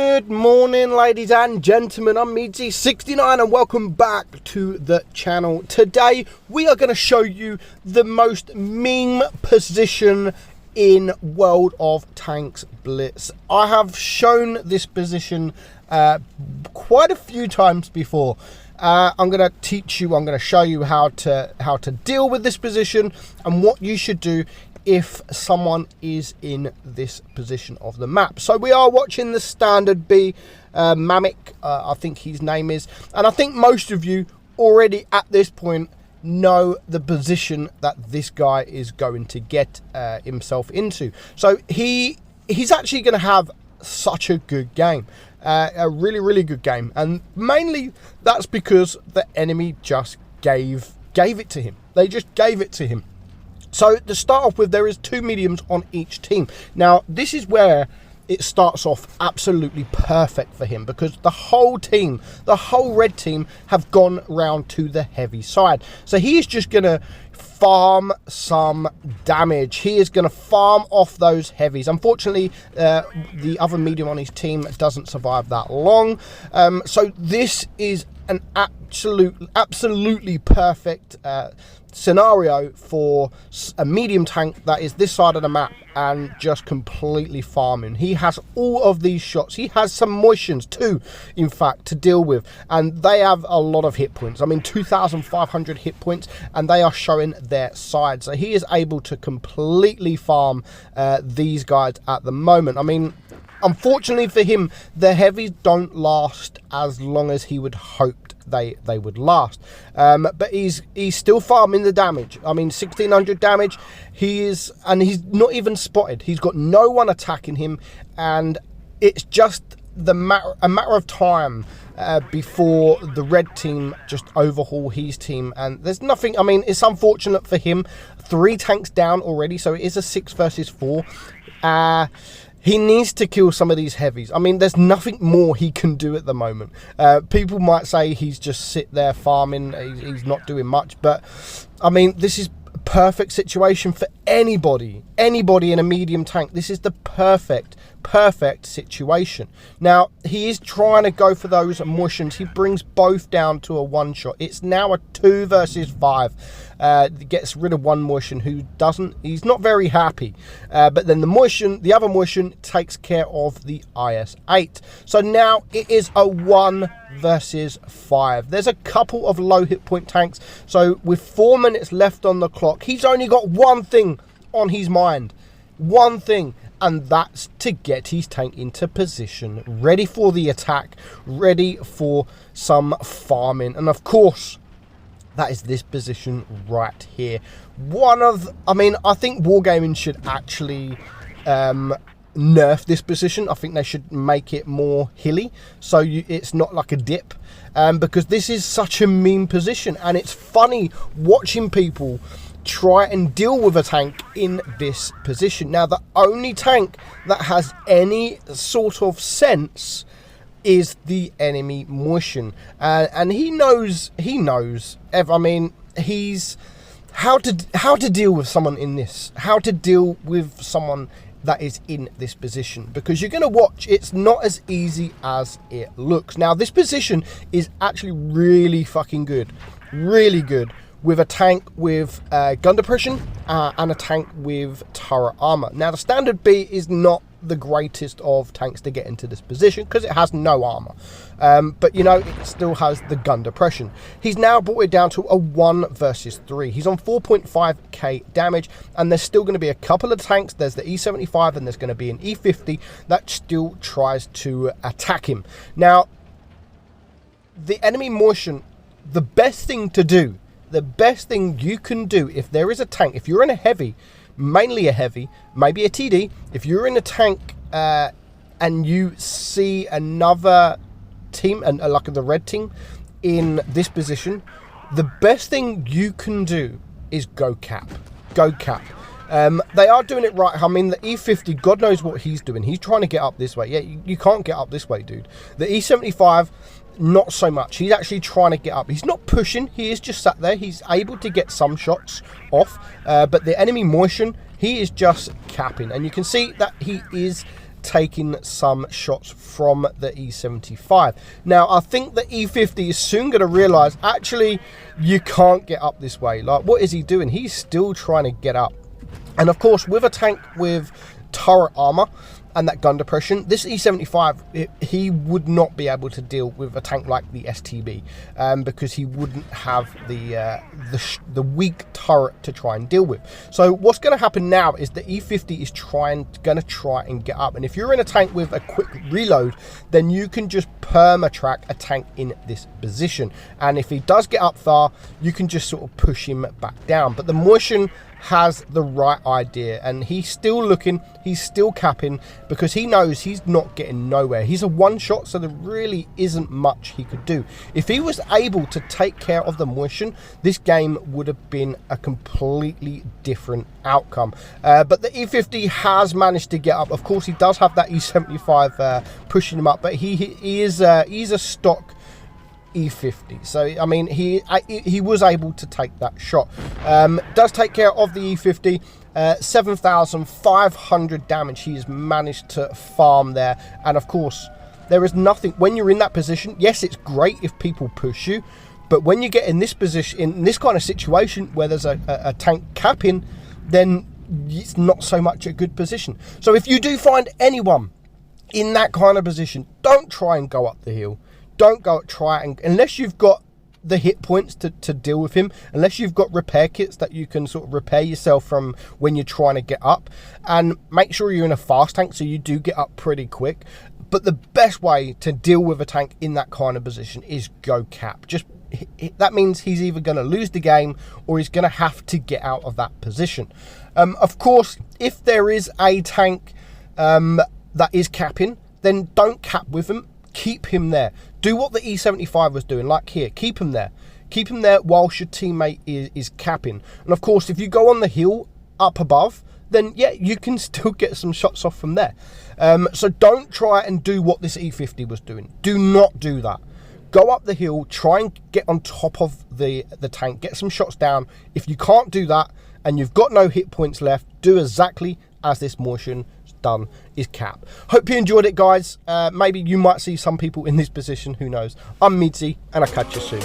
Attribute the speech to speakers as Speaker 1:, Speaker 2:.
Speaker 1: Good morning, ladies and gentlemen. I'm meadsy69 and welcome back to the channel. Today we are going to show you the most meme position in World of Tanks Blitz. I have shown this position quite a few times before. I'm going to teach you, I'm going to show you how to deal with this position and what you should do if someone is in this position of the map. So we are watching the standard B, Mamic, I think his name is, and I think most of you already at this point know the position that this guy is going to get himself into. So he's actually going to have such a good game, a really good game, and mainly that's because the enemy just gave it to him. They just gave it to him. So to start off with, there is 2 mediums on each team. Now, this is where it starts off absolutely perfect for him, because the whole team, the whole red team, have gone round to the heavy side. So he is just going to farm some damage. He is going to farm off those heavies. Unfortunately, the other medium on his team doesn't survive that long. So this is an absolutely perfect scenario for a medium tank that is this side of the map and just completely farming. He has all of these shots. He has some motions too, in fact, to deal with, and they have a lot of hit points. I mean, 2,500 hit points, and they are showing their side. So he is able to completely farm these guys at the moment. I mean, unfortunately for him, the heavies don't last as long as he would hope they would last, but he's still farming the damage. I mean, 1,600 damage. He's not even spotted. He's got no one attacking him, and it's just a matter of time before the red team just overhaul his team. And there's nothing. I mean, it's unfortunate for him. 3 tanks down already, so it is a 6 versus 4. He needs to kill some of these heavies. I mean, there's nothing more he can do at the moment. People might say he's just sit there farming. He's not doing much. But, I mean, this is a perfect situation for anybody in a medium tank. This is the perfect situation. Now, he is trying to go for those motions. He brings both down to a 1-shot. It's now a 2 versus 5. Gets rid of one motion who he's not very happy. But then the other motion takes care of the IS-8. So now it is a 1 versus 5. There's a couple of low hit point tanks. So with 4 minutes left on the clock, he's only got one thing on his mind. One thing. And that's to get his tank into position, ready for the attack, ready for some farming. And of course, that is this position right here. I think Wargaming should actually nerf this position. I think they should make it more hilly, so it's not like a dip, because this is such a mean position, and it's funny watching people try and deal with a tank in this position. Now, the only tank that has any sort of sense is the enemy motion, and he knows. I mean, he's how to deal with someone in this. How to deal with someone that is in this position, because you're going to watch. It's not as easy as it looks. Now, this position is actually really fucking good, really good, with a tank with gun depression and a tank with turret armor. Now, the standard B is not the greatest of tanks to get into this position because it has no armor, but you know, it still has the gun depression. He's now brought it down to a 1 versus 3. He's on 4.5k damage, and there's still going to be a couple of tanks. There's the E75 and there's going to be an E50 that still tries to attack him. Now, the enemy motion, the best thing you can do if there is a tank, if you're in a heavy, mainly a heavy, maybe a TD, if you're in a tank and you see another team, and like the red team in this position, the best thing you can do is go cap. They are doing it right. I mean, the E50, God knows what he's doing. He's trying to get up this way. Yeah, you can't get up this way, dude. The E75, not so much. He's actually trying to get up. He's not pushing. He is just sat there. He's able to get some shots off. But the enemy motion, he is just capping. And you can see that he is taking some shots from the E75. Now, I think the E50 is soon going to realise, actually, you can't get up this way. Like, what is he doing? He's still trying to get up. And of course, with a tank with turret armor and that gun depression, this E75, he would not be able to deal with a tank like the STB, because he wouldn't have the weak turret to try and deal with. So what's going to happen now is the E50 is going to try and get up, and if you're in a tank with a quick reload, then you can just perma-track a tank in this position, and if he does get up far, you can just sort of push him back down. But the Motion has the right idea, and he's still looking, he's still capping, because he knows he's not getting nowhere. He's a one shot, so there really isn't much he could do. If he was able to take care of the Motion, this game would have been a completely different outcome. But the E50 has managed to get up. Of course, he does have that E75 pushing him up, but he's a stock E50, so I mean he was able to take that shot. Does take care of the E50. 7,500 damage he's managed to farm there, and of course there is nothing when you're in that position. Yes, it's great if people push you, but when you get in this position, in this kind of situation where there's a tank capping, then it's not so much a good position. So if you do find anyone in that kind of position, don't try and go up the hill. Don't go try and, unless you've got the hit points to deal with him, unless you've got repair kits that you can sort of repair yourself from when you're trying to get up, and make sure you're in a fast tank so you do get up pretty quick. But the best way to deal with a tank in that kind of position is go cap. That means he's either going to lose the game or he's going to have to get out of that position. Of course, if there is a tank that is capping, then don't cap with him. Keep him there. Do what the E75 was doing, like here. Keep him there. Keep him there whilst your teammate is capping. And of course, if you go on the hill up above, then yeah, you can still get some shots off from there. So don't try and do what this E50 was doing. Do not do that. Go up the hill, try and get on top of the tank, get some shots down. If you can't do that and you've got no hit points left, do exactly as this Motion done, is cap. Hope you enjoyed it, guys. Maybe you might see some people in this position, who knows. I'm Meadsy, and I'll catch you soon.